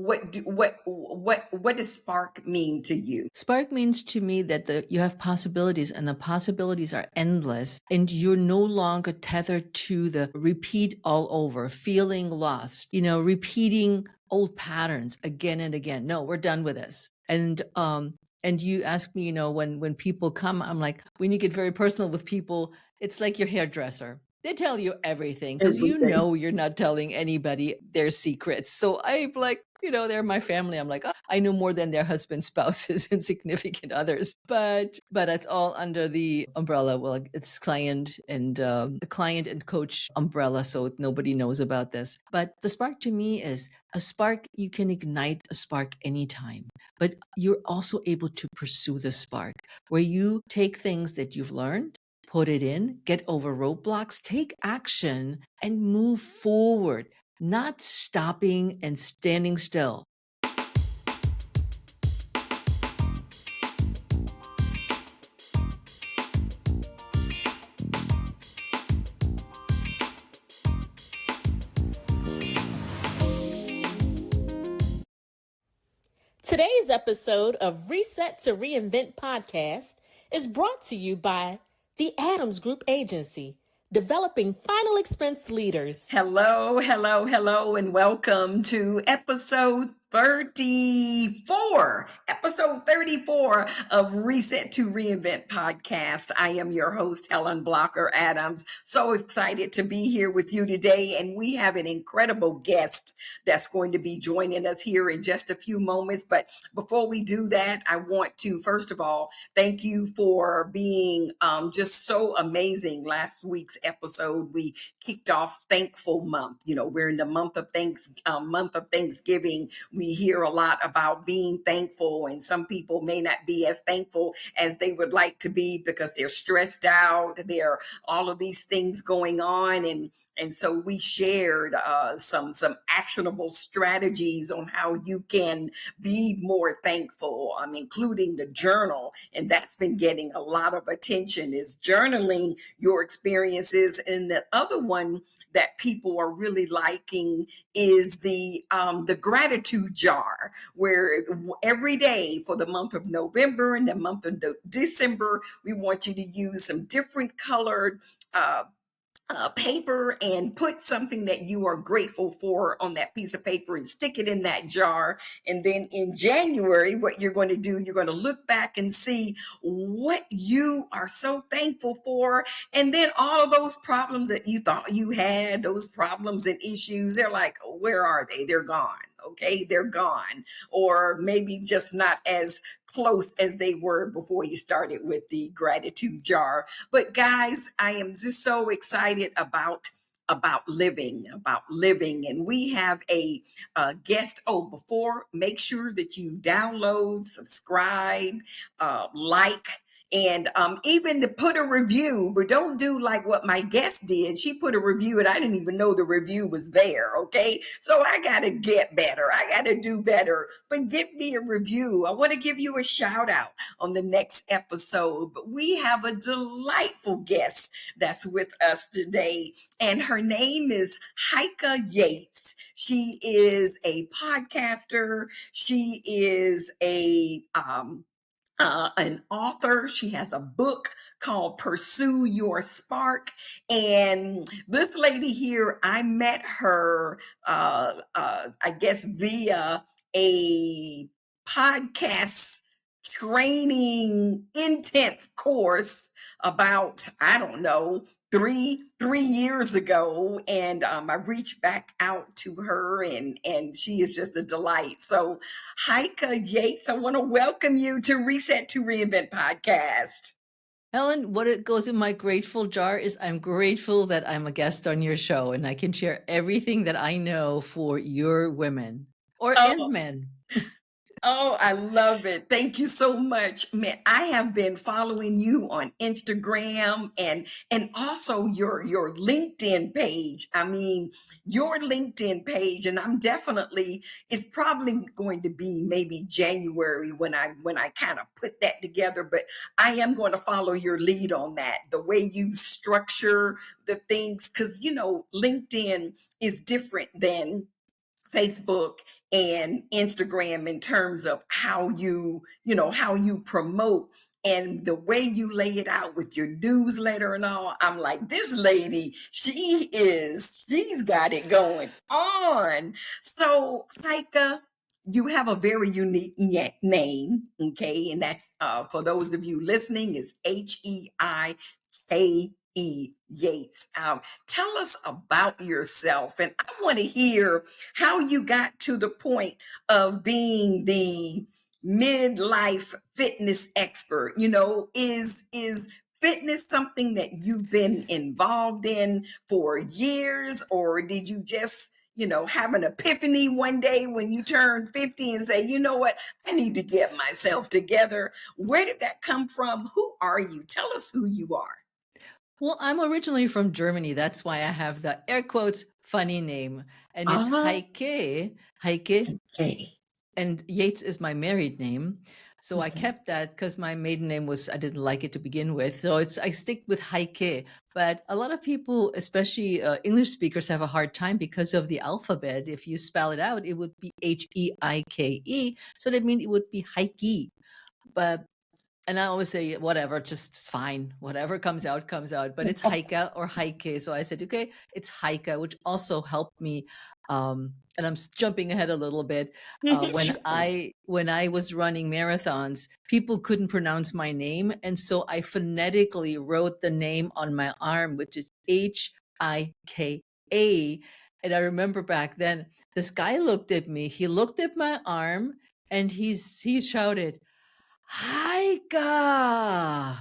what does spark mean to you? Spark means to me that you have possibilities, and the possibilities are endless, and you're no longer tethered to the repeat all over, feeling lost, repeating old patterns again and again. No, we're done with this. And you ask me, when people come, I'm like, when you get very personal with people, it's like your hairdresser. They tell you everything because Everything. you're not telling anybody their secrets. So I'm like, they're my family. I'm like, oh, I know more than their husbands, spouses, and significant others. But it's all under the umbrella. Well, it's client and coach umbrella, so nobody knows about this. But the spark to me is a spark. You can ignite a spark anytime, but you're also able to pursue the spark where you take things that you've learned, put it in, get over roadblocks, take action, and move forward, not stopping and standing still. Today's episode of Reset to Reinvent podcast is brought to you by the Adams Group Agency, developing final expense leaders. Hello, and welcome to episode 34 of Reset to Reinvent podcast. I am your host, Helen Blocker Adams. So excited to be here with you today. And we have an incredible guest that's going to be joining us here in just a few moments. But before we do that, I want to, first of all, thank you for being just so amazing. Last week's episode, we kicked off Thankful Month. We're in the month of Thanksgiving. We hear a lot about being thankful, and some people may not be as thankful as they would like to be because they're stressed out. There are all of these things going on, and so we shared some actionable strategies on how you can be more thankful, including the journal, and that's been getting a lot of attention, is journaling your experiences. And the other one that people are really liking is the gratitude jar, where every day for the month of November and the month of December, we want you to use some different colored paper and put something that you are grateful for on that piece of paper and stick it in that jar. And then in January, what you're going to do, you're going to look back and see what you are so thankful for. And then all of those problems that you thought you had, those problems and issues, they're like, oh, where are they? They're gone. Okay, they're gone. Or maybe just not as close as they were before you started with the gratitude jar. But guys, I am just so excited about living. And we have a guest. Before, make sure that you download, subscribe, like, and even to put a review, but don't do like what my guest did. She put a review and I didn't even know the review was there, okay? So I got to get better. I got to do better, but give me a review. I want to give you a shout out on the next episode, but we have a delightful guest that's with us today, and her name is Heike Yates. She is a podcaster. She is an author. She has a book called Pursue Your Spark. And this lady here, I met her, I guess, via a podcast training intense course about, I don't know, three years ago, and I reached back out to her, and she is just a delight. So Heike Yates, I want to welcome you to Reset to Reinvent podcast. Helen, what it goes in my grateful jar is I'm grateful that I'm a guest on your show and I can share everything that I know for your women and men. Oh, I love it. Thank you so much. Man, I have been following you on Instagram and also your LinkedIn page. I mean, your LinkedIn page, and it's probably going to be maybe January when I kind of put that together, but I am going to follow your lead on that. The way you structure the things, because LinkedIn is different than Facebook and Instagram in terms of how how you promote and the way you lay it out with your newsletter and all. I'm like, this lady, she's got it going on. So, Heike, you have a very unique name, okay? And that's for those of you listening, is Heike Yates. Tell us about yourself, and I want to hear how you got to the point of being the midlife fitness expert. Is fitness something that you've been involved in for years, or did you just have an epiphany one day when you turned 50 and say, you know what, I need to get myself together? Where did that come from? Who are you? Tell us who you are. Well, I'm originally from Germany. That's why I have the air quotes funny name. And it's Heike. Okay. And Yates is my married name. So I kept that because my maiden name I didn't like it to begin with. So I stick with Heike. But a lot of people, especially English speakers, have a hard time because of the alphabet. If you spell it out, it would be Heike. So that means it would be Heike. And I always say, whatever, just fine. Whatever comes out, comes out. But it's Heike or Heike. So I said, okay, it's Heike, which also helped me. And I'm jumping ahead a little bit. When I was running marathons, people couldn't pronounce my name. And so I phonetically wrote the name on my arm, which is Heike. And I remember back then, this guy looked at me. He looked at my arm and he shouted, Heike. I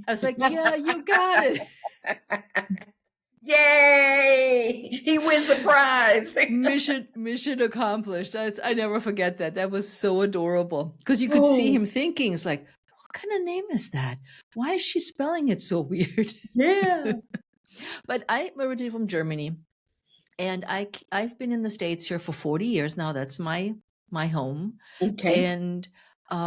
was like, yeah, you got it. Yay! He wins a prize. Mission accomplished. I never forget that. That was so adorable because you could see him thinking, it's like, what kind of name is that? Why is she spelling it so weird? Yeah. But I'm originally from Germany, and I've been in the States here for 40 years now. That's my home. Okay. And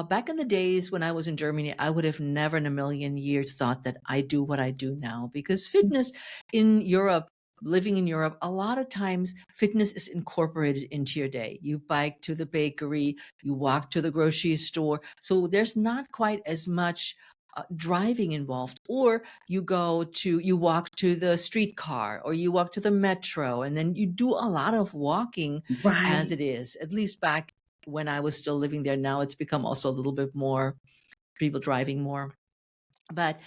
back in the days when I was in Germany, I would have never in a million years thought that I do what I do now, because fitness in Europe, living in Europe, a lot of times fitness is incorporated into your day. You bike to the bakery, you walk to the grocery store. So there's not quite as much driving involved, or you walk to the streetcar, or you walk to the metro, and then you do a lot of walking as it is, at least back when I was still living there. Now it's become also a little bit more people driving more. But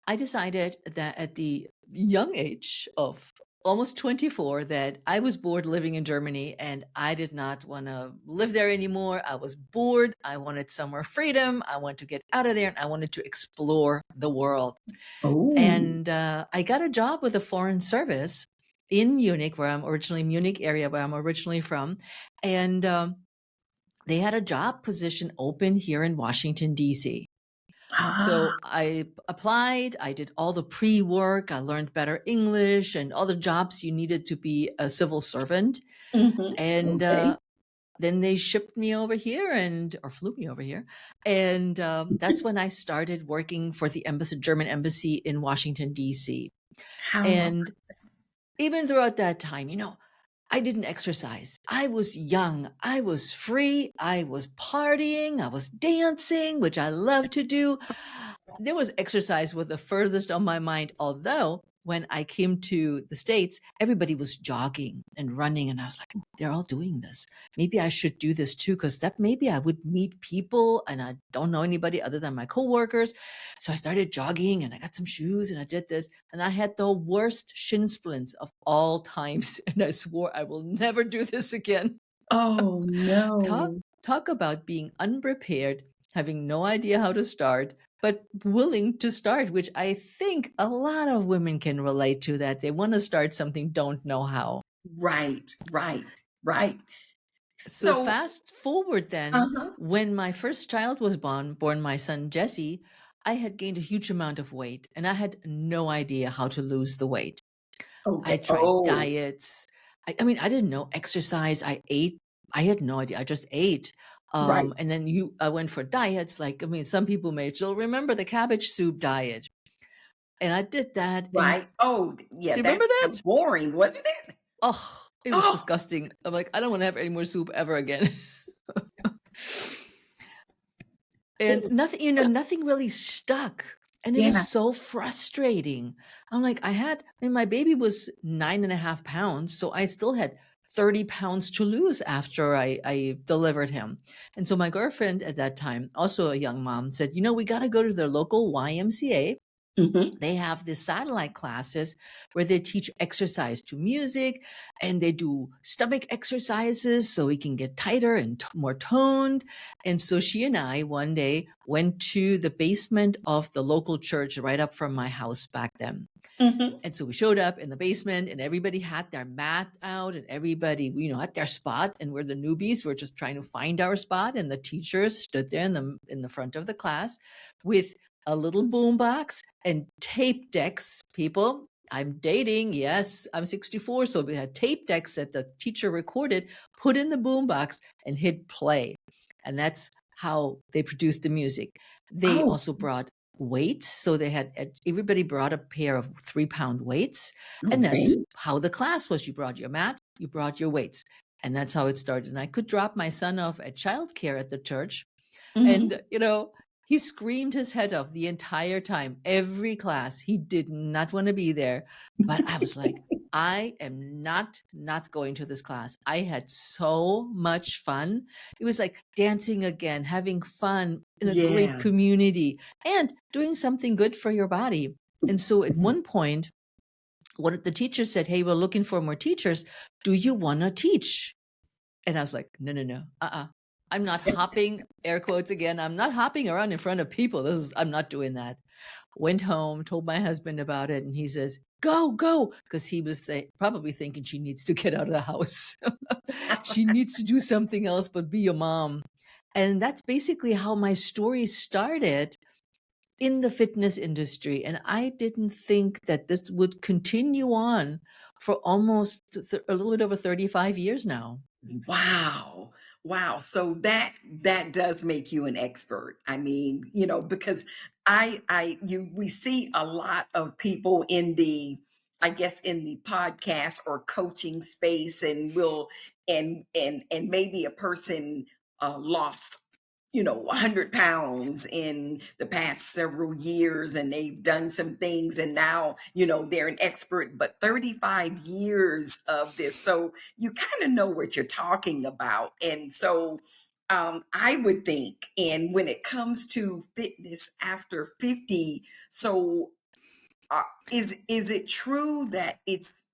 I decided that at the young age of almost 24 that I was bored living in Germany and I did not want to live there anymore. I was bored. I wanted some more freedom. I wanted to get out of there and I wanted to explore the world. And I got a job with the Foreign Service in Munich, Munich area where I'm originally from. And they had a job position open here in Washington, D.C. So I applied, I did all the pre-work, I learned better English and all the jobs you needed to be a civil servant. And then they shipped me over here or flew me over here. And that's when I started working for the German embassy in Washington, D.C. And even throughout that time, I didn't exercise. I was young. I was free. I was partying. I was dancing, which I love to do. There was exercise was the furthest on my mind. Although when I came to the States, everybody was jogging and running. And I was like, they're all doing this. Maybe I should do this too, because maybe I would meet people and I don't know anybody other than my coworkers. So I started jogging and I got some shoes and I did this. And I had the worst shin splints of all times. And I swore I will never do this again. Oh, no. Talk about being unprepared, having no idea how to start, but willing to start, which I think a lot of women can relate to, that they want to start something, don't know how. Right. So fast forward then, when my first child was born, my son Jesse, I had gained a huge amount of weight and I had no idea how to lose the weight. I tried diets. I didn't know exercise. I ate. I had no idea. I just ate. And then I went for diets. Some people may still remember the cabbage soup diet. And I did that. Right. Oh, yeah. Do you remember that? Boring, wasn't it? Oh, It was Oh, disgusting. I'm like, I don't want to have any more soup ever again. And nothing, nothing really stuck. And it was yeah. so frustrating. I'm like, my baby was 9.5 pounds. So I still had 30 pounds to lose after I delivered him. And so my girlfriend at that time, also a young mom, said, we got to go to their local YMCA. Hmm. They have these satellite classes where they teach exercise to music, and they do stomach exercises so we can get tighter and more toned. And so she and I one day went to the basement of the local church right up from my house back then. Hmm. And so we showed up in the basement, and everybody had their mat out, and everybody, at their spot. And we're the newbies. We're just trying to find our spot. And the teachers stood there in the front of the class with a little boombox and tape decks. People, I'm dating. Yes, I'm 64. So we had tape decks that the teacher recorded, put in the boombox, and hit play. And that's how they produced the music. They Oh, also brought weights. So everybody brought a pair of 3-pound weights. And okay. that's how the class was. You brought your mat, you brought your weights. And that's how it started. And I could drop my son off at childcare at the church. Hmm. And, he screamed his head off the entire time. Every class, he did not want to be there. But I was like, I am not going to this class. I had so much fun. It was like dancing again, having fun in a great Yeah. community, and doing something good for your body. And so at one point, one of the teachers said, "Hey, we're looking for more teachers. Do you want to teach?" And I was like, no, no, no, I'm not hopping, air quotes again. I'm not hopping around in front of people. I'm not doing that. Went home, told my husband about it, and he says, go, go. Because he was probably thinking she needs to get out of the house. She needs to do something else but be a mom. And that's basically how my story started in the fitness industry. And I didn't think that this would continue on for almost a little bit over 35 years now. Wow. Wow. So that does make you an expert. I mean, because we see a lot of people in the, I guess, in the podcast or coaching space, and and maybe a person lost 100 pounds in the past several years, and they've done some things, and now they're an expert, but 35 years of this, so you kind of know what you're talking about. And so I would think, and when it comes to fitness after 50, so is it true that it's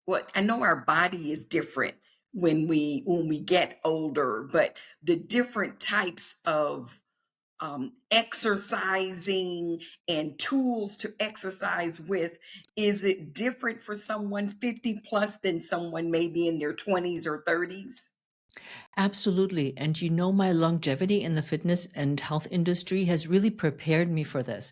what I know our body is different when we get older, but the different types of exercising and tools to exercise with, is it different for someone 50 plus than someone maybe in their 20s or 30s? Absolutely. And my longevity in the fitness and health industry has really prepared me for this,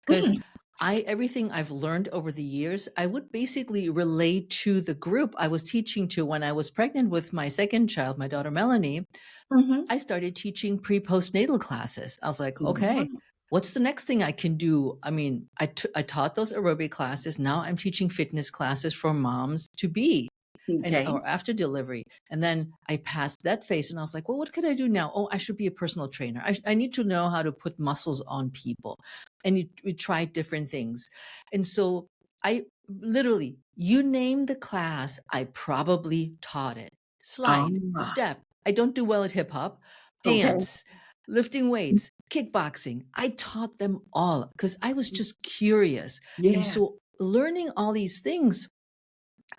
because Mm, everything I've learned over the years, I would basically relate to the group I was teaching to when I was pregnant with my second child, my daughter Melanie. mhm. I started teaching pre-postnatal classes. I was like, Yeah. okay, what's the next thing I can do? I mean, I taught those aerobic classes. Now I'm teaching fitness classes for moms to be and Okay. or after delivery. And then I passed that phase, and I was like, well, what can I do now? Oh, I should be a personal trainer. I need to know how to put muscles on people. And we tried different things. And so I literally, you name the class, I probably taught it. Slide, Ah, step. I don't do well at hip hop, okay. dance, lifting weights, kickboxing. I taught them all because I was just curious. And Yeah. so learning all these things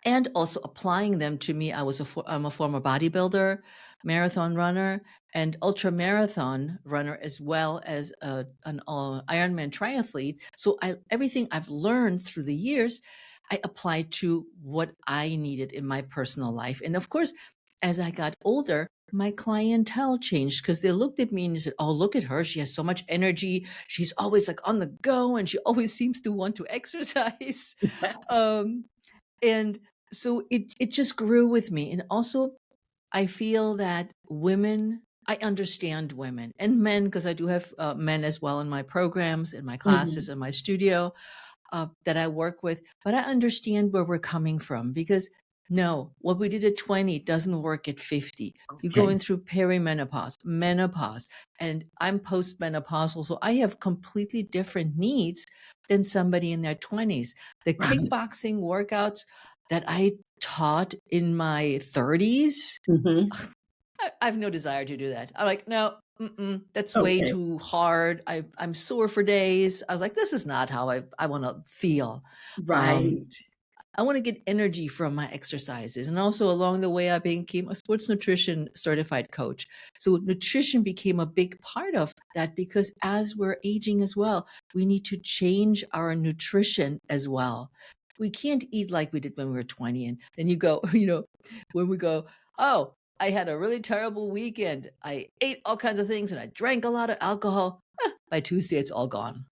and also applying them to me. I'm a former bodybuilder, marathon runner, and ultra marathon runner, as well as an Ironman triathlete. So everything I've learned through the years, I applied to what I needed in my personal life. And of course, as I got older, my clientele changed because they looked at me and said, "Oh, look at her. She has so much energy. She's always like on the go, and she always seems to want to exercise." Um, and so it just grew with me. And also I feel that I understand women and men, because I do have men as well in my programs, in my classes, Mhm. in my studio, that I work with. But I understand where we're coming from, because No, what we did at 20 doesn't work at 50. You're Okay. going through perimenopause, menopause, and I'm postmenopausal, so I have completely different needs than somebody in their 20s. The Right. kickboxing workouts that I taught in my 30s, Hmm. I have no desire to do that. I'm like, no, that's way Okay. too hard. I'm sore for days. I was like, this is not how I want to feel. Um, Right. I want to get energy from my exercises. And also along the way, I became a sports nutrition certified coach. So nutrition became a big part of that because as we're aging as well, we need to change our nutrition as well. We can't eat like we did when we were 20. And then you go, when we go, oh, I had a really terrible weekend. I ate all kinds of things and I drank a lot of alcohol. By Tuesday, it's all gone.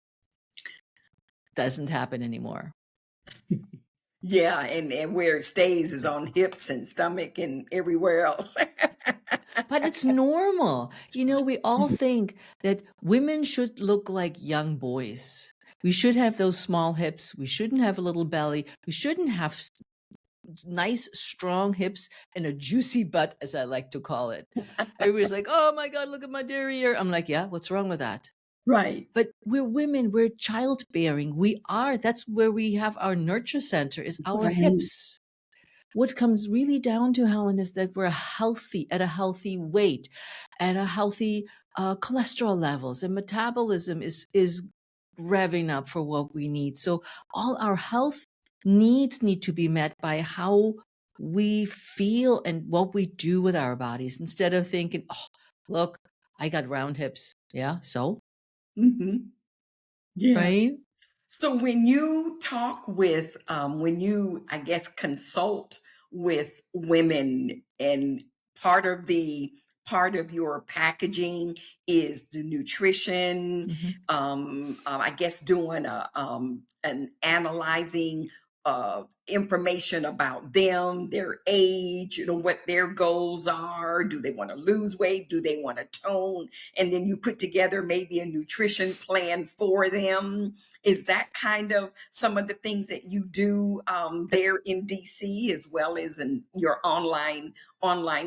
Doesn't happen anymore. Yeah, and where it stays is on hips and stomach and everywhere else. But it's normal. We all think that women should look like young boys. We should have those small hips. We shouldn't have a little belly. We shouldn't have nice, strong hips and a juicy butt, as I like to call it. Everybody's like, oh my God, look at my derriere. I'm like, yeah, what's wrong with that? Right. But we're women, we're childbearing. That's where we have our nurture center, is our Right. hips. What comes really down to, Helen, is that we're healthy at a healthy weight, at a healthy cholesterol levels, and metabolism is revving up for what we need. So all our health needs need to be met by how we feel and what we do with our bodies, instead of thinking, oh, look, I got round hips. Yeah, so, Hmm. Yeah. right? So when you talk with, when you, I guess, consult with women, and part of the part of your packaging is the nutrition, Mm-hmm. I guess doing an analyzing information about them, their age, what their goals are. Do they want to lose weight? Do they want to tone? And then you put together maybe a nutrition plan for them. Is that kind of some of the things that you do there in DC, as well as in your online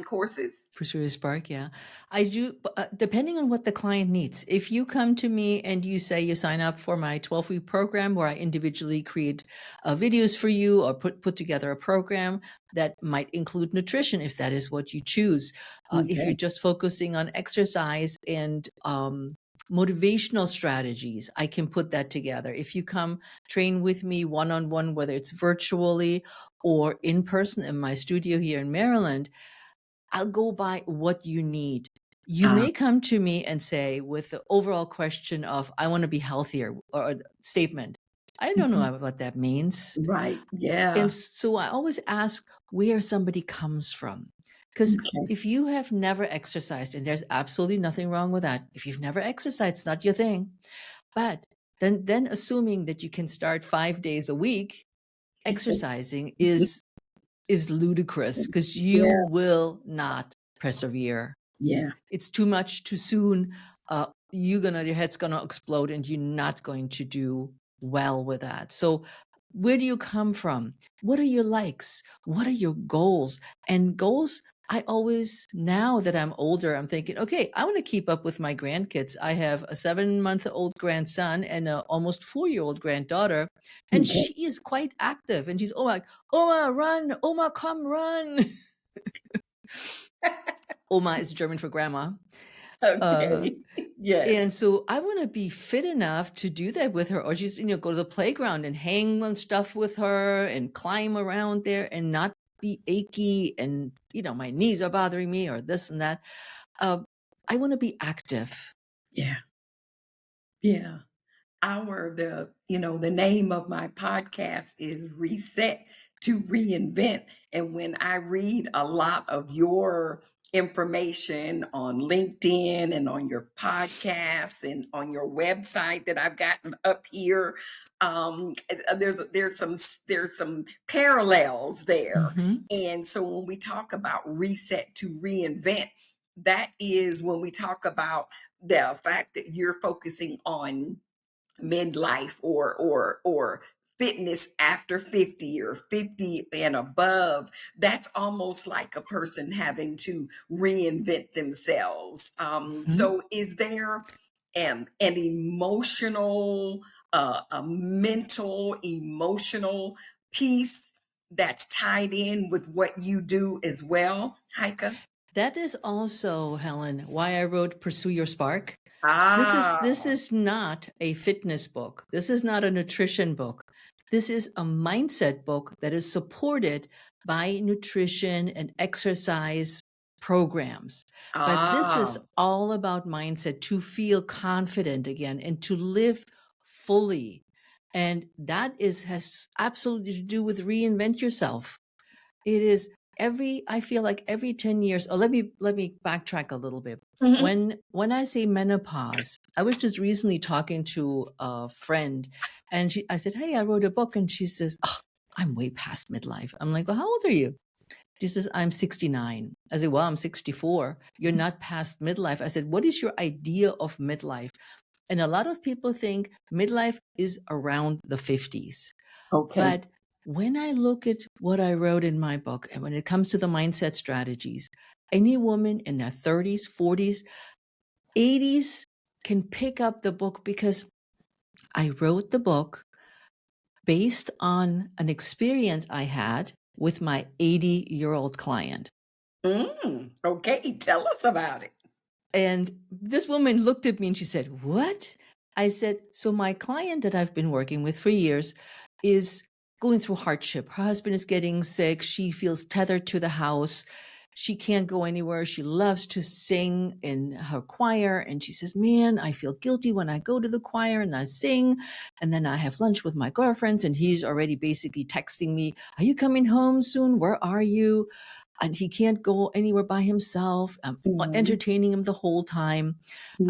courses? Pursue a spark, yeah. I do, depending on what the client needs. If you come to me and you say you sign up for my 12-week program where I individually create videos for you, or put together a program that might include nutrition, if that is what you choose. If you're Okay. just focusing on exercise and motivational strategies, I can put that together. If you come train with me one-on-one, whether it's virtually or in person in my studio here in Maryland, I'll go by what you need. You Ah, may come to me and say, with the overall question of, I want to be healthier, or a statement. I don't mhm. know what that means. Right. Yeah. And so I always ask where somebody comes from. Because Okay. if you have never exercised, and there's absolutely nothing wrong with that, if you've never exercised, it's not your thing. But then assuming that you can start 5 days a week exercising is ludicrous, because you Yeah. will not persevere. Yeah. It's too much too soon. Your head's gonna explode, and you're not going to do well with that. So where do you come from? What are your likes? What are your goals? And goals, I always, now that I'm older, I'm thinking, okay, I want to keep up with my grandkids. I have a 7-month-old grandson and an almost 4-year-old granddaughter, and Okay. she is quite active. And she's, oh, like, Oma, run! Oma, come run! Oma is German for grandma. Uh, Okay. and Yes. so I want to be fit enough to do that with her, or just, go to the playground and hang on stuff with her and climb around there and not be achy and, my knees are bothering me or this and that. I want to be active. Yeah. Yeah. The name of my podcast is Reset to Reinvent. And when I read a lot of your information on LinkedIn and on your podcasts and on your website that I've gotten up here, there's some parallels there. Hmm. And so when we talk about reset to reinvent, that is when we talk about the fact that you're focusing on midlife or fitness after 50 or 50 and above, that's almost like a person having to reinvent themselves. Mhm. So, is there an emotional, a mental, emotional piece that's tied in with what you do as well, Heike? That is also, Helen, why I wrote Pursue Your Spark. This Ah, is not a fitness book. This is not a nutrition book. This is a mindset book that is supported by nutrition and exercise programs. But this is ah. all about mindset to feel confident again and to live fully. And that is has absolutely to do with reinvent yourself. It is I feel like every 10 years. Oh, let me backtrack a little bit. Mhm. When I say menopause, I was just recently talking to a friend, and I said, "Hey, I wrote a book," and she says, "Oh, I'm way past midlife." I'm like, "Well, how old are you?" She says, "I'm 69." I said, "Well, I'm 64. You're not past midlife." I said, "What is your idea of midlife?" And a lot of people think midlife is around the 50s. Okay. But when I look at what I wrote in my book, and when it comes to the mindset strategies, any woman in their 30s, 40s, 80s can pick up the book because I wrote the book based on an experience I had with my 80-year-old client. Okay, tell us about it. And this woman looked at me and she said, "What?" I said, "So my client that I've been working with for years is going through hardship. Her husband is getting sick. She feels tethered to the house. She can't go anywhere. She loves to sing in her choir. And she says, 'Man, I feel guilty when I go to the choir and I sing. And then I have lunch with my girlfriends.' And he's already basically texting me, 'Are you coming home soon? Where are you?' And he can't go anywhere by himself. I'm Mhm. entertaining him the whole time.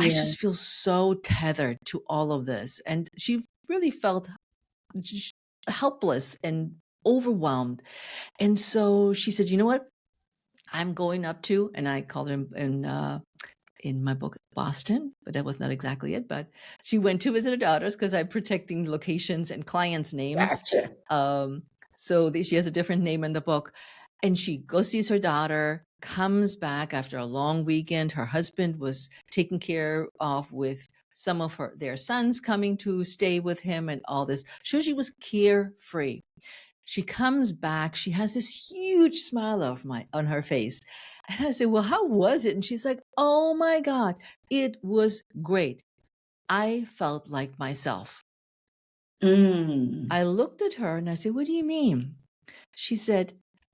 I Yeah. just feel so tethered to all of this." And she really felt helpless and overwhelmed. And so she said, "You know what? I'm going up to," and I called him in my book, Boston, but that was not exactly it. But she went to visit her daughters because I'm protecting locations and clients' names. Gotcha. Um, she has a different name in the book. And she goes sees her daughter, comes back after a long weekend. Her husband was taken care of with some of their sons coming to stay with him and all this. So she was carefree. She comes back. She has this huge smile on her face. And I said, "Well, how was it?" And she's like, "Oh my God, it was great. I felt like myself." Mm. I looked at her and I said, "What do you mean?" She said,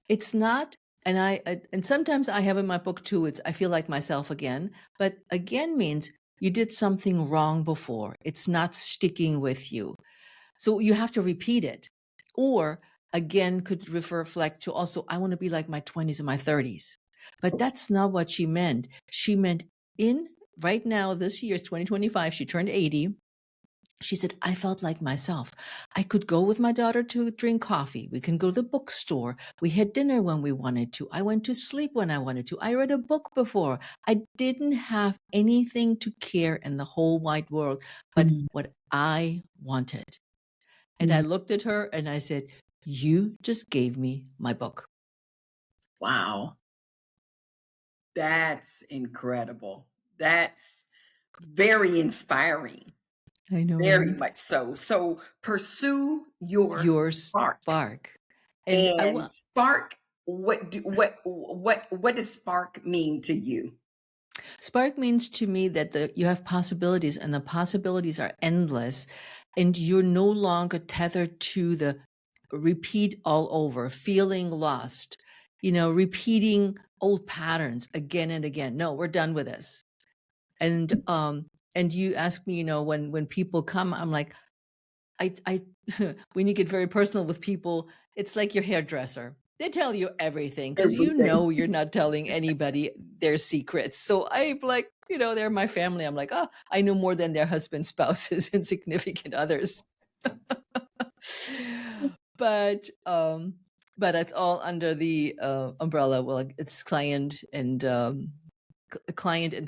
"It's not," and sometimes I have in my book too, it's I feel like myself again, but again means you did something wrong before. It's not sticking with you. So you have to repeat it. Or again could reflect to also, I want to be like my 20s and my 30s. But that's not what she meant. She meant in right now, this year's 2025, she turned 80. She said, "I felt like myself. I could go with my daughter to drink coffee. We can go to the bookstore. We had dinner when we wanted to. I went to sleep when I wanted to. I read a book before. I didn't have anything to care in the whole wide world but Mm. what I wanted." And I Mm. looked at her and I said, "You just gave me my book." Wow. That's incredible. That's very inspiring. I know, Very right? much so. So pursue your Your spark. spark. And I And want spark, what does spark mean to you? Spark means to me that you have possibilities and the possibilities are endless, and you're no longer tethered to the repeat all over, feeling lost, repeating old patterns again and again. No, we're done with this. And you ask me, when people come, I'm like, I when you get very personal with people, it's like your hairdresser. They tell you everything because Everything. you're not telling anybody their secrets. So I'm like, they're my family. I'm like, oh, I know more than their husbands, spouses, and significant others. but um, but it's all under the umbrella. Well, it's client and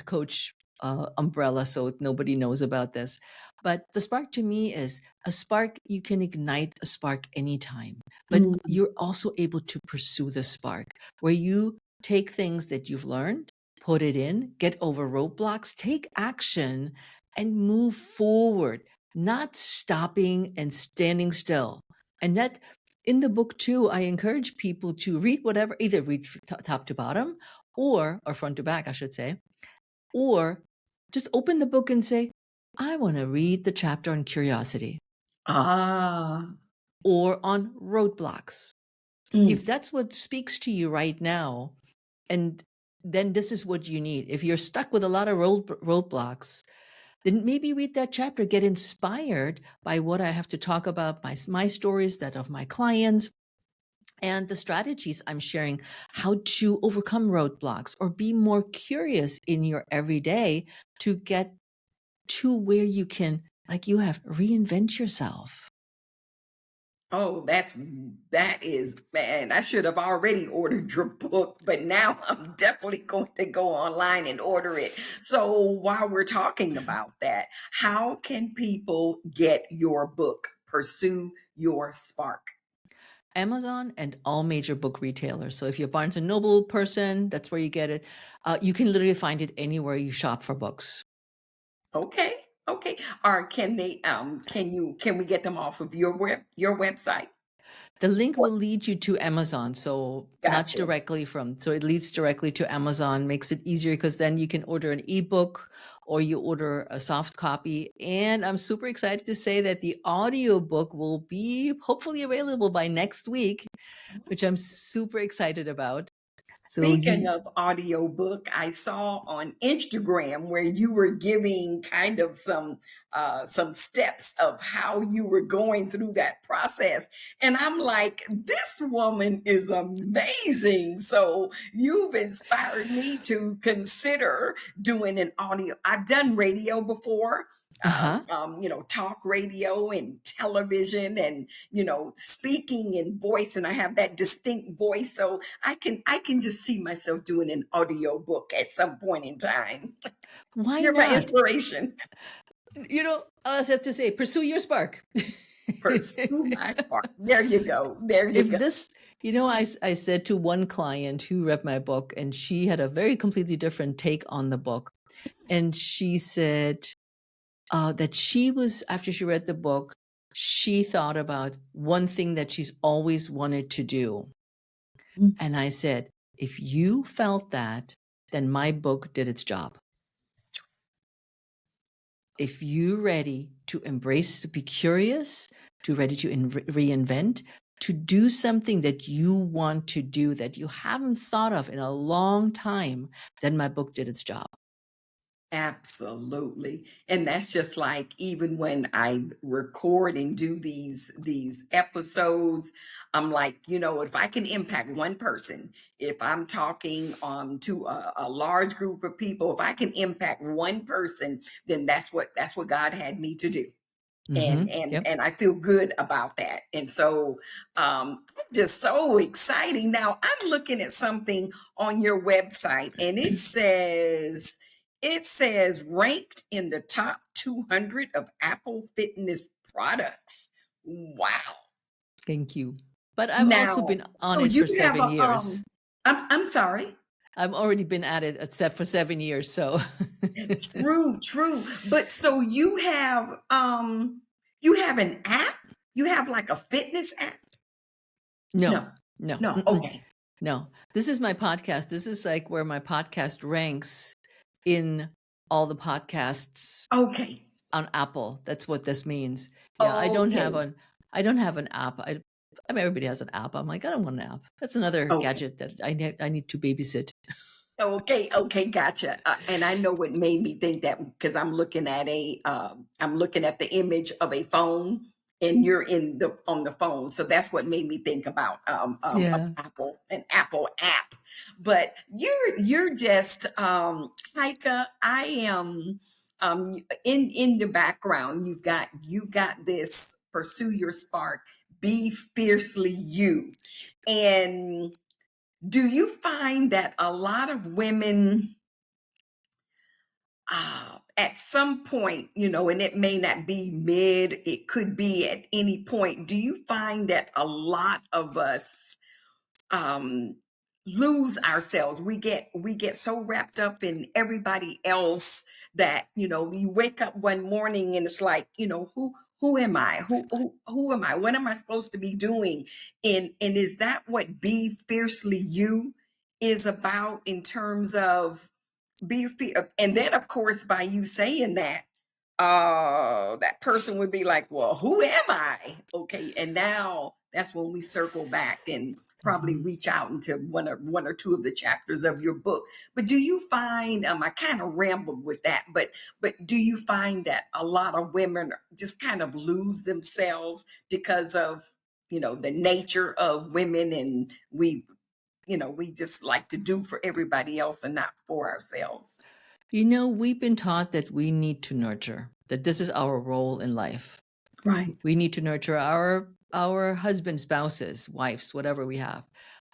coach umbrella, so nobody knows about this. But the spark to me is a spark. You can ignite a spark anytime, but Mm. you're also able to pursue the spark where you take things that you've learned, put it in, get over roadblocks, take action, and move forward, not stopping and standing still. And that in the book too, I encourage people to read whatever, either read top to bottom or front to back, I should say, or just open the book and say, I want to read the chapter on curiosity Ah. or on roadblocks. Mm. If that's what speaks to you right now, and then this is what you need. If you're stuck with a lot of roadblocks, then maybe read that chapter, get inspired by what I have to talk about, my stories, that of my clients, and the strategies I'm sharing, how to overcome roadblocks or be more curious in your everyday to get to where you can, like you have, reinvent yourself. Oh, that is, man, I should have already ordered your book, but now I'm definitely going to go online and order it. So while we're talking about that, how can people get your book, Pursue Your Spark? Amazon and all major book retailers. So if you're a Barnes and Noble person, that's where you get it. You can literally find it anywhere you shop for books. Okay. Okay. Or can we get them off of your website? The link What? will lead you to Amazon. So not Gotcha. directly so it leads directly to Amazon, makes it easier because then you can order an ebook or you order a soft copy. And I'm super excited to say that the audiobook will be hopefully available by next week, which I'm super excited about. So Speaking of audiobook, I saw on Instagram where you were giving kind of some steps of how you were going through that process. And I'm like, this woman is amazing. So you've inspired me to consider doing an audio. I've done radio before. uh-huh. Talk radio and television and, speaking and voice, and I have that distinct voice. So I can just see myself doing an audio book at some point in time. Why You're my not? inspiration. I have to say, pursue your spark. Pursue my spark. There you go. There you If go. this, I said to one client who read my book, and she had a very completely different take on the book. And she said that after she read the book, she thought about one thing that she's always wanted to do. Mm. And I said, if you felt that, then my book did its job. If you're ready to embrace, to be curious, to ready to reinvent, to do something that you want to do that you haven't thought of in a long time, then my book did its job. Absolutely. And that's just like even when I record and do these episodes, I'm like, if I can impact one person, if I'm talking to a large group of people, if I can impact one person, then that's what God had me to do. and and Yep. and I feel good about that. And so just so exciting. Now I'm looking at something on your website and it says ranked in the top 200 of Apple fitness products. Wow. Thank you. But I've also Now, been on so it you for have 7 years. I'm sorry. I've already been at it except for 7 years. So True. But so you have an app? You have like a fitness app? no, No. no, No. Okay. no. This is my podcast. This is like where my podcast ranks in all the podcasts Okay. on Apple. That's what this means. Yeah, Okay. I don't have an app. I mean, everybody has an app. I'm like, I don't want an app. That's another Okay. gadget that I need to babysit. Okay, gotcha. And I know what made me think that because I'm looking at the image of a phone, and you're on the phone, so that's what made me think about Yeah. an Apple app. But you're just Heike. I am in the background. You got this. Pursue your spark. Be fiercely you, and do you find that a lot of women at some point, and it may not be mid, it could be at any point. Do you find that a lot of us um lose ourselves? We get so wrapped up in everybody else that you wake up one morning and it's like, who am I? Who am I? What am I supposed to be doing? And is that what Be Fiercely You is about, in terms of and then of course by you saying that, that person would be like, well, who am I? Okay, and now that's when we circle back and probably Mhm. reach out into one or two of the chapters of your book. But do you find, I kind of rambled with that, but do you find that a lot of women just kind of lose themselves because of the nature of women, and we just like to do for everybody else and not for ourselves? We've been taught that we need to nurture, that this is our role in life. Right. We need to nurture our husbands, spouses, wives, whatever we have,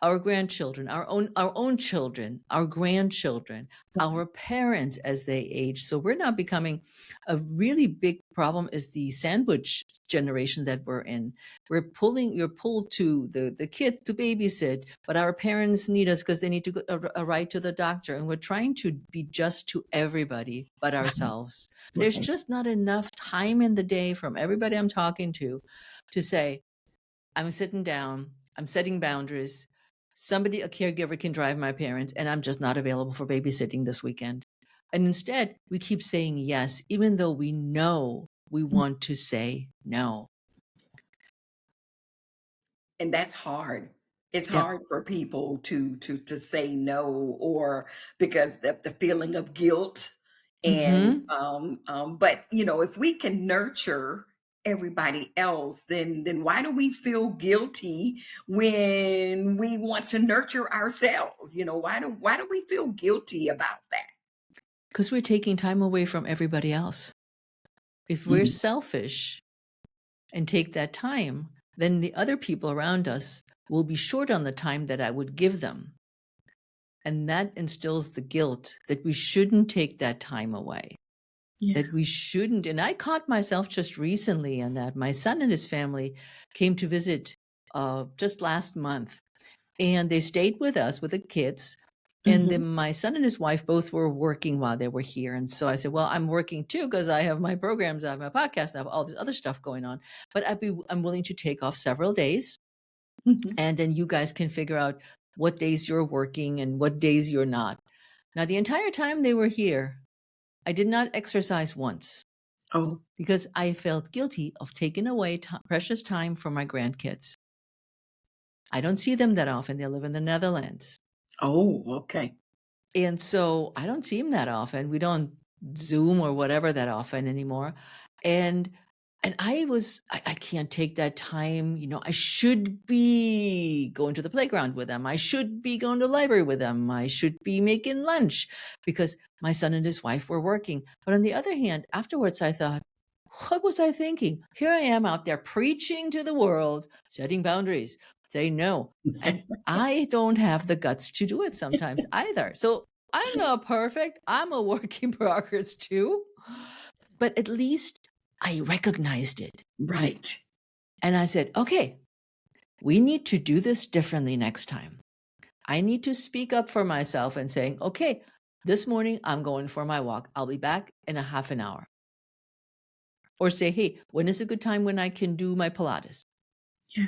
our grandchildren, our own children, our grandchildren, our parents as they age. So we're now becoming a really big problem is the sandwich generation that we're in. You're pulled to the kids to babysit, but our parents need us because they need to go a ride to the doctor. And we're trying to be just to everybody but ourselves. There's Right. just not enough time in the day from everybody I'm talking to say, I'm sitting down, I'm setting boundaries. Somebody, a caregiver, can drive my parents, and I'm just not available for babysitting this weekend. And instead, we keep saying yes, even though we know we want to say no. And that's hard. It's Yep. hard for people to say no, or because the feeling of guilt. And Mm-hmm. but if we can nurture everybody else, then why do we feel guilty when we want to nurture ourselves? Why do we feel guilty about that? Because we're taking time away from everybody else. If we're Mhm. selfish and take that time, then the other people around us will be short on the time that I would give them. And that instills the guilt that we shouldn't take that time away, Yeah. that we shouldn't. And I caught myself just recently in that. My son and his family came to visit just last month, and they stayed with us with the kids. And then Mhm. my son and his wife both were working while they were here. And so I said, well, I'm working too because I have my programs, I have my podcast, I have all this other stuff going on. But I'm willing to take off several days, Mhm. and then you guys can figure out what days you're working and what days you're not. Now, the entire time they were here, I did not exercise once Oh. because I felt guilty of taking away precious time from my grandkids. I don't see them that often. They live in the Netherlands. Oh, okay. And so I don't see them that often. We don't Zoom or whatever that often anymore. And I can't take that time. I should be going to the playground with them. I should be going to the library with them. I should be making lunch because my son and his wife were working. But on the other hand, afterwards I thought, what was I thinking? Here I am out there preaching to the world, setting boundaries, saying no. And I don't have the guts to do it sometimes either. So I'm not perfect. I'm a work in progress too. But at least I recognized it. Right. And I said, okay, we need to do this differently next time. I need to speak up for myself and saying, okay, this morning I'm going for my walk. I'll be back in a half an hour. Or say, hey, when is a good time when I can do my Pilates? Yeah.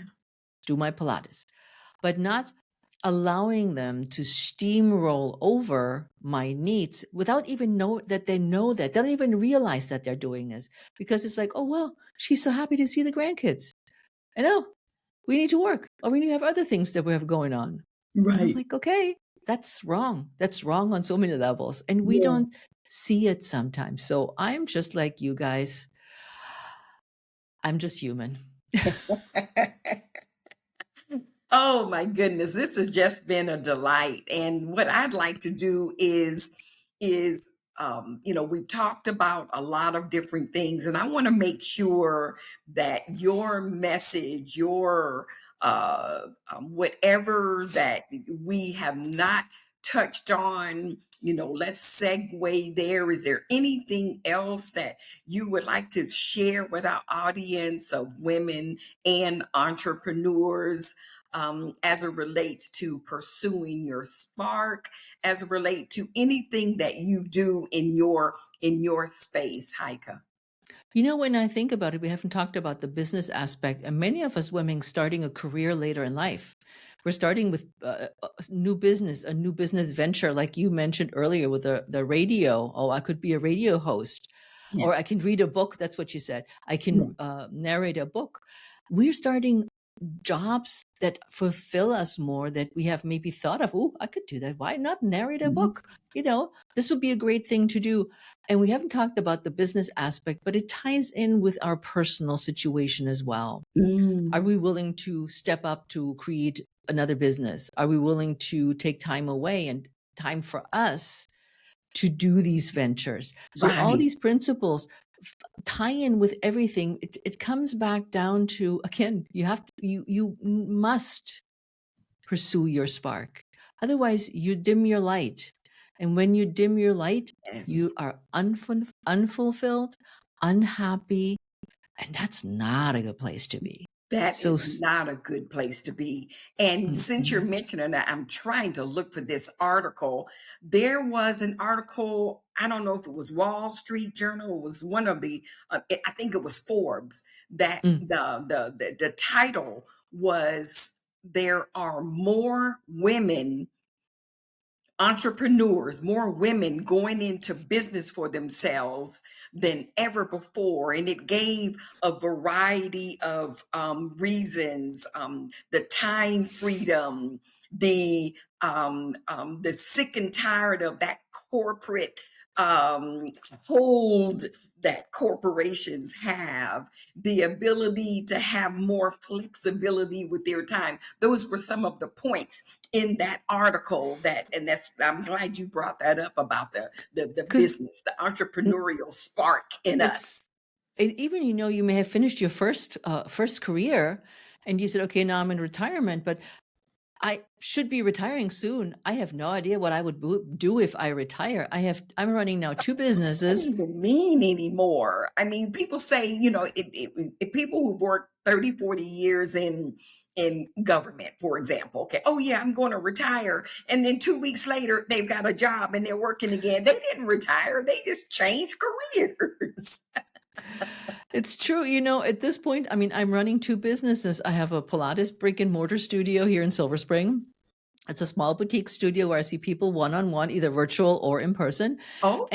Do my Pilates. But not allowing them to steamroll over my needs without even know that they know that. They don't even realize that they're doing this because it's like, oh, well, she's so happy to see the grandkids. I know we need to work or we need to have other things that we have going on. And I was Right. like, okay, that's wrong. That's wrong on so many levels. And we Yeah. don't see it sometimes. So I'm just like you guys. I'm just human. Oh my goodness, this has just been a delight. And what I'd like to do is we've talked about a lot of different things, and I want to make sure that your message, your whatever that we have not touched on, let's segue there. Is there anything else that you would like to share with our audience of women and entrepreneurs, as it relates to pursuing your spark, as it relates to anything that you do in your space, Heike? When I think about it, we haven't talked about the business aspect, and many of us women starting a career later in life. We're starting with a new business venture, like you mentioned earlier with the radio. Oh, I could be a radio host, Yeah. or I can read a book. That's what you said. I can narrate a book. We're starting jobs that fulfill us more, that we have maybe thought of. Oh, I could do that. Why not narrate a book? This would be a great thing to do. And we haven't talked about the business aspect, but it ties in with our personal situation as well. Are we willing to step up to create another business? Are we willing to take time away and time for us to do these ventures? So all Right. these principles tie in with everything. It comes back down to, again, you must pursue your spark. Otherwise, you dim your light. And when you dim your light, Yes. you are unfulfilled, unhappy, and that's not a good place to be. That So is not a good place to be. And since you're mentioning that, I'm trying to look for this article. There was an article, I don't know if it was Wall Street Journal, it was one of the, I think it was Forbes, that the title was, "There are more women entrepreneurs, more women going into business for themselves than ever before." And it gave a variety of reasons: the time freedom, the sick and tired of that corporate hold that corporations have, the ability to have more flexibility with their time. Those were some of the points in that article, I'm glad you brought that up about the business, the entrepreneurial spark in us. And even, you may have finished your first career and you said, okay, now I'm in retirement, but I should be retiring soon. I have no idea what I would do if I retire. I'm running now 2 businesses. Doesn't even mean anymore. I mean, people say, if people who've worked 30, 40 years in government, for example, okay, oh yeah, I'm going to retire. And then 2 weeks later, they've got a job and they're working again. They didn't retire. They just changed careers. It's true. At this point, I'm running 2 businesses. I have a Pilates brick and mortar studio here in Silver Spring. It's a small boutique studio where I see people one-on-one, either virtual or in person. Okay.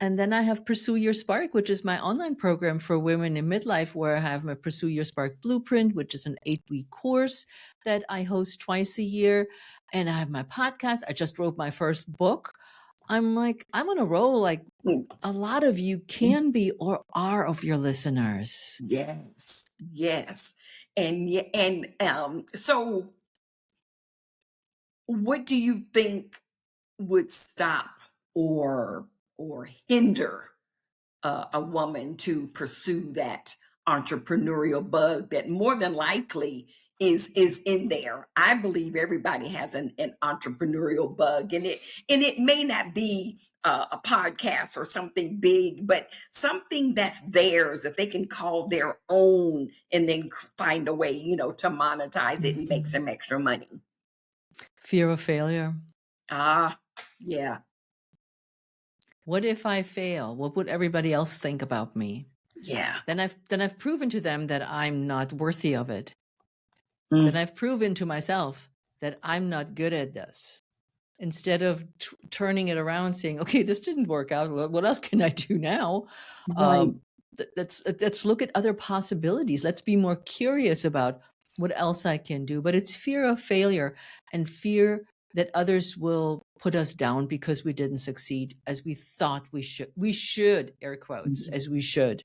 And then I have Pursue Your Spark, which is my online program for women in midlife, where I have my Pursue Your Spark Blueprint, which is an 8-week course that I host twice a year. And I have my podcast. I just wrote my first book. I'm on a roll, like a lot of you can be or are of your listeners. Yes. And so what do you think would stop or hinder a woman to pursue that entrepreneurial bug that more than likely is in there? I believe everybody has an entrepreneurial bug, and it may not be a podcast or something big, but something that's theirs that they can call their own, and then find a way, to monetize it and make some extra money. Fear of failure. Yeah. What if I fail? What would everybody else think about me? Yeah. Then I've proven to them that I'm not worthy of it. Then I've proven to myself that I'm not good at this. Instead of turning it around, saying, okay, this didn't work out. What else can I do now? Right. Let's look at other possibilities. Let's be more curious about what else I can do. But it's fear of failure and fear that others will put us down because we didn't succeed as we thought we should. We should, air quotes, as we should.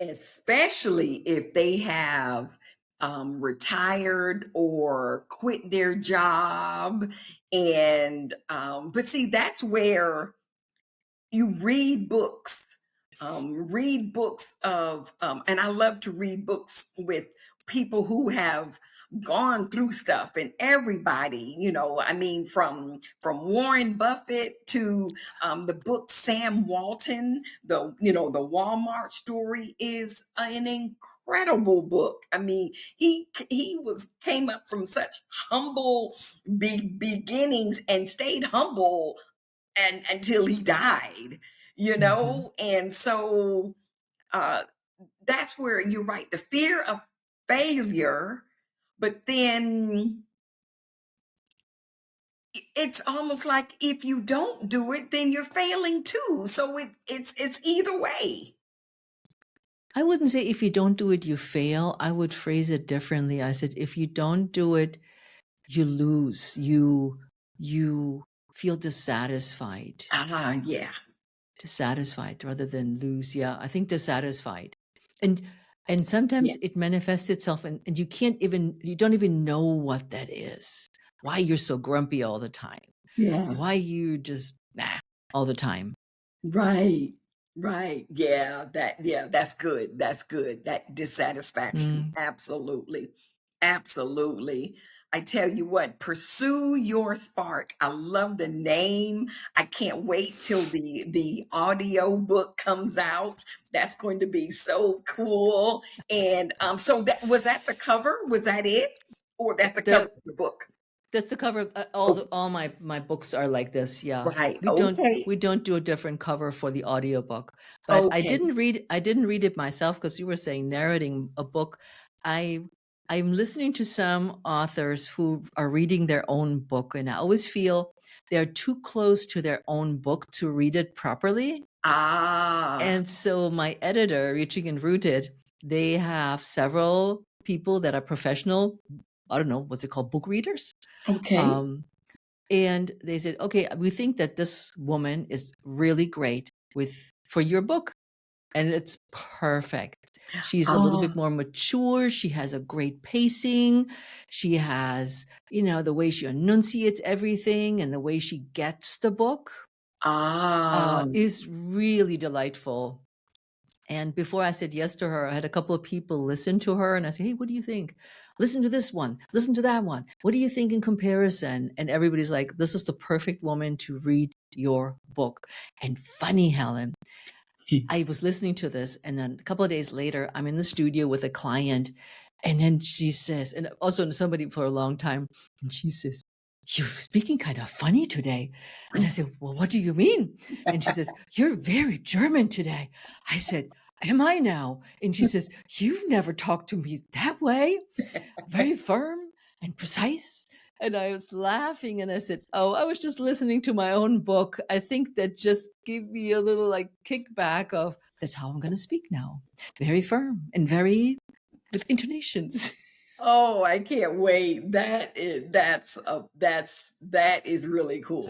Especially if they have retired or quit their job. And but see, that's where you read books, of and I love to read books with people who have gone through stuff, and everybody, I mean, from Warren Buffett to the book Sam Walton, the Walmart story is an incredible book. I mean, he came up from such humble beginnings and stayed humble and until he died, and so uh that's where you're right, the fear of failure, but then it's almost like if you don't do it, then you're failing too. So it's either way. I wouldn't say if you don't do it, you fail. I would phrase it differently. I said, if you don't do it, you lose. You feel dissatisfied. Yeah. Dissatisfied rather than lose. Yeah, I think dissatisfied. And sometimes Yeah. it manifests itself and you don't even know what that is. Why you're so grumpy all the time. Yeah. Why you just all the time. Right. Right. Yeah, that's good. That's good. That dissatisfaction. Absolutely. Absolutely. I tell you what, pursue your spark. I love the name. I can't wait till the audio book comes out. That's going to be so cool. And so that the cover? Was that it? Or that's the cover The of the book? That's the cover. Oh, All my books are like this. Yeah, right. we don't Okay. we don't do a different cover for the audiobook. But Okay. I didn't read it myself because you were saying narrating a book. I I'm listening to some authors who are reading their own book, and I always feel they're too close to their own book to read it properly. Ah, And so my editor, Reaching and Rooted, they have several people that are professional. I don't know what's it called, book readers. okay. And they said, okay, we think that this woman is really great for your book. And it's perfect. She's a little Ah, bit more mature. She has a great pacing. She has, the way she enunciates everything and the way she gets the book ah, is really delightful. And before I said yes to her, I had a couple of people listen to her and I said, hey, what do you think? Listen to this one. Listen to that one. What do you think in comparison? And everybody's like, this is the perfect woman to read your book. And funny, Helen, I was listening to this and then a couple of days later, I'm in the studio with a client. And then she says, and also somebody for a long time, and she says, you're speaking kind of funny today. And I said, well, what do you mean? And she says, you're very German today. I said, am I now? And she says, you've never talked to me that way. Very firm and precise. And I was laughing and I said, oh, I was just listening to my own book. I think that just gave me a little kickback of that's how I'm going to speak now. Very firm and very with intonations. Oh, I can't wait. That is really cool.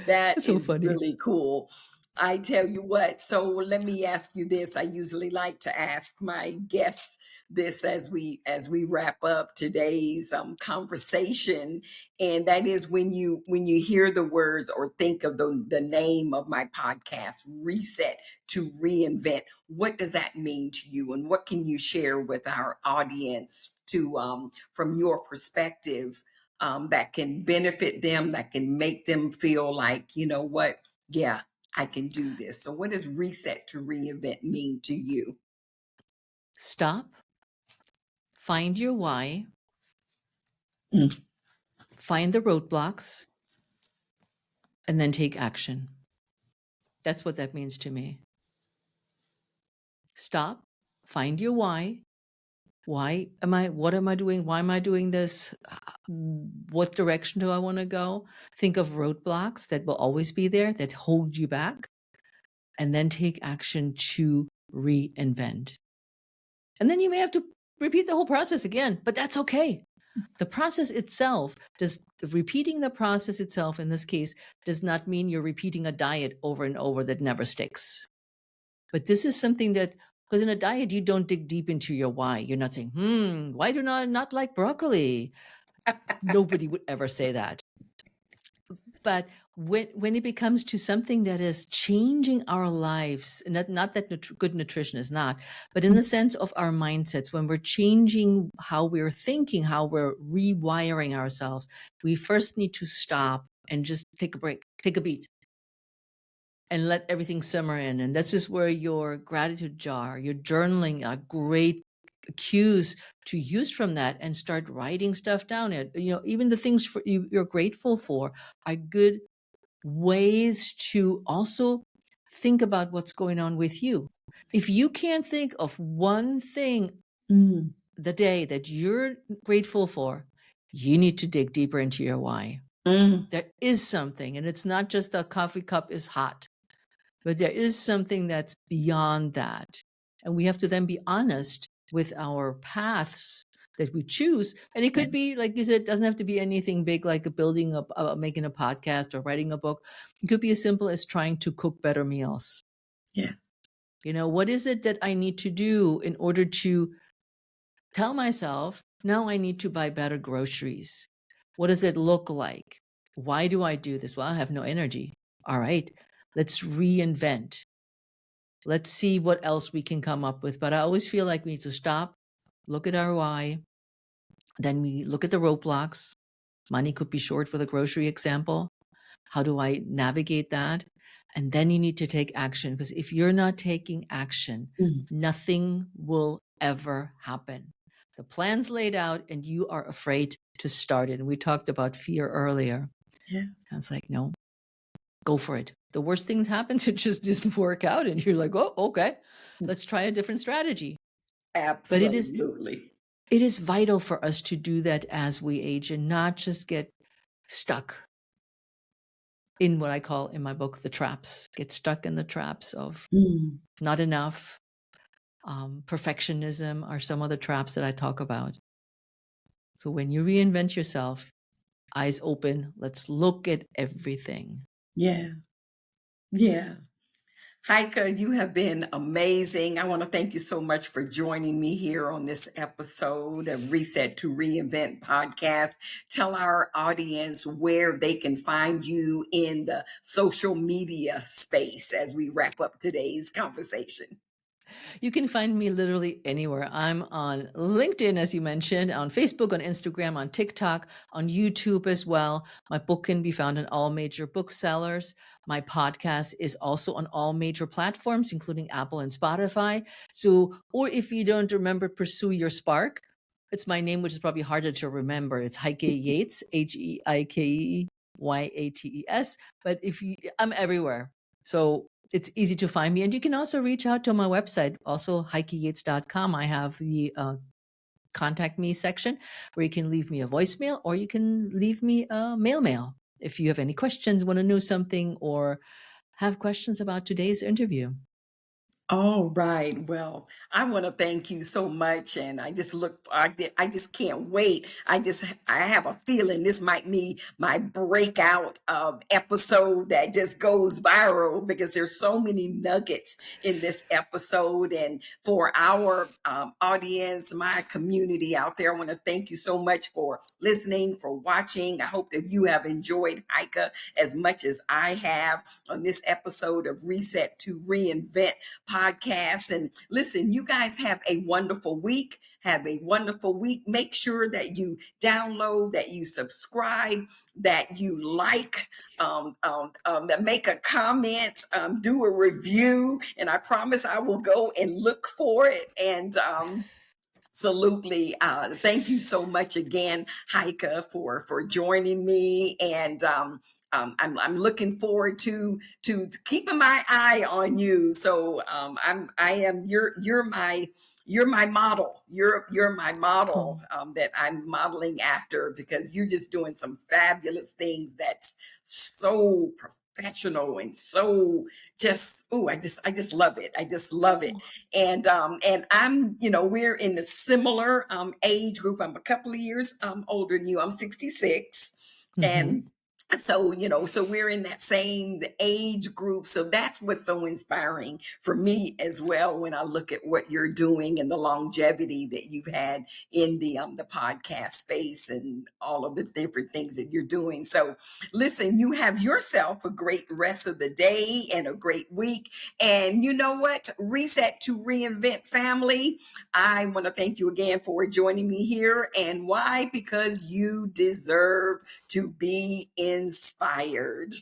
That That's so is funny. really cool. I tell you what, so let me ask you this. I usually like to ask my guests this as we wrap up today's conversation, and that is when you hear the words or think of the name of my podcast, Reset to Reinvent, what does that mean to you, and what can you share with our audience to from your perspective, that can benefit them, that can make them feel like, you know what, yeah, I can do this. So what does Reset to Reinvent mean to you? Stop, find your why, Mm. find the roadblocks, and then take action. That's what that means to me. Stop, find your why. What am I doing? Why am I doing this? What direction do I want to go? Think of roadblocks that will always be there that hold you back, and then take action to reinvent. And then you may have to repeat the whole process again, but that's okay. The process itself repeating the process itself in this case does not mean you're repeating a diet over and over that never sticks. But this is something that, because in a diet, you don't dig deep into your why. You're not saying, why do I not like broccoli? Nobody would ever say that. But when it becomes to something that is changing our lives, and not that good nutrition is not, but in the sense of our mindsets, when we're changing how we're thinking, how we're rewiring ourselves, we first need to stop and just take a break, take a beat, and let everything simmer in. And this is where your gratitude jar, your journaling are great cues to use from that, and start writing stuff down. Even the things you're grateful for are good ways to also think about what's going on with you. If you can't think of one thing the day that you're grateful for, you need to dig deeper into your why. There is something, and it's not just a coffee cup is hot, but there is something that's beyond that. And we have to then be honest with our paths that we choose. And it could be, like you said, it doesn't have to be anything big, like making a podcast or writing a book. It could be as simple as trying to cook better meals. Yeah. What is it that I need to do in order to tell myself, now I need to buy better groceries? What does it look like? Why do I do this? Well, I have no energy. All right, let's reinvent. Let's see what else we can come up with. But I always feel like we need to stop, look at our why, then we look at the roadblocks. Money could be short for the grocery example. How do I navigate that? And then you need to take action, because if you're not taking action, nothing will ever happen. The plan's laid out and you are afraid to start it. And we talked about fear earlier. Yeah. I was like, no, go for it. The worst thing that happens, it just doesn't work out. And you're like, oh, okay, let's try a different strategy. Absolutely. But it is vital for us to do that as we age, and not just get stuck in what I call in my book, the traps. Get stuck in the traps of not enough. Perfectionism are some of the traps that I talk about. So when you reinvent yourself, eyes open, let's look at everything. Yeah. Yeah. Heike, you have been amazing. I want to thank you so much for joining me here on this episode of Reset to Reinvent podcast. Tell our audience where they can find you in the social media space as we wrap up today's conversation. You can find me literally anywhere. I'm on LinkedIn, as you mentioned, on Facebook, on Instagram, on TikTok, on YouTube as well. My book can be found in all major booksellers. My podcast is also on all major platforms, including Apple and Spotify. Or if you don't remember, Pursue Your Spark. It's my name, which is probably harder to remember. It's Heike Yates, HeikeYates. But I'm everywhere. So it's easy to find me. And you can also reach out to my website, also HeikeYates.com. I have the contact me section where you can leave me a voicemail, or you can leave me a mail if you have any questions, want to know something, or have questions about today's interview. All right. Well, I want to thank you so much. And I just can't wait. I have a feeling this might be my breakout episode that just goes viral, because there's so many nuggets in this episode. And for our audience, my community out there, I want to thank you so much for listening, for watching. I hope that you have enjoyed Heike as much as I have on this episode of Reset to Reinvent podcast. And listen, you guys have a wonderful week. Have a wonderful week. Make sure that you download, that you subscribe, that you like, that make a comment, do a review, and I promise I will go and look for it. And absolutely. Thank you so much again, Heike, for joining me. And I'm looking forward to keeping my eye on you. So you're my model. You're my model that I'm modeling after, because you're just doing some fabulous things that's so professional and so just I just love it. I just love it. And I'm, we're in a similar age group. I'm a couple of years older than you. I'm 66. And So, so we're in that same age group. So that's what's so inspiring for me as well when I look at what you're doing and the longevity that you've had in the podcast space and all of the different things that you're doing. So listen, you have yourself a great rest of the day and a great week. And you know what? Reset to Reinvent family. I want to thank you again for joining me here. And why? Because you deserve to be inspired.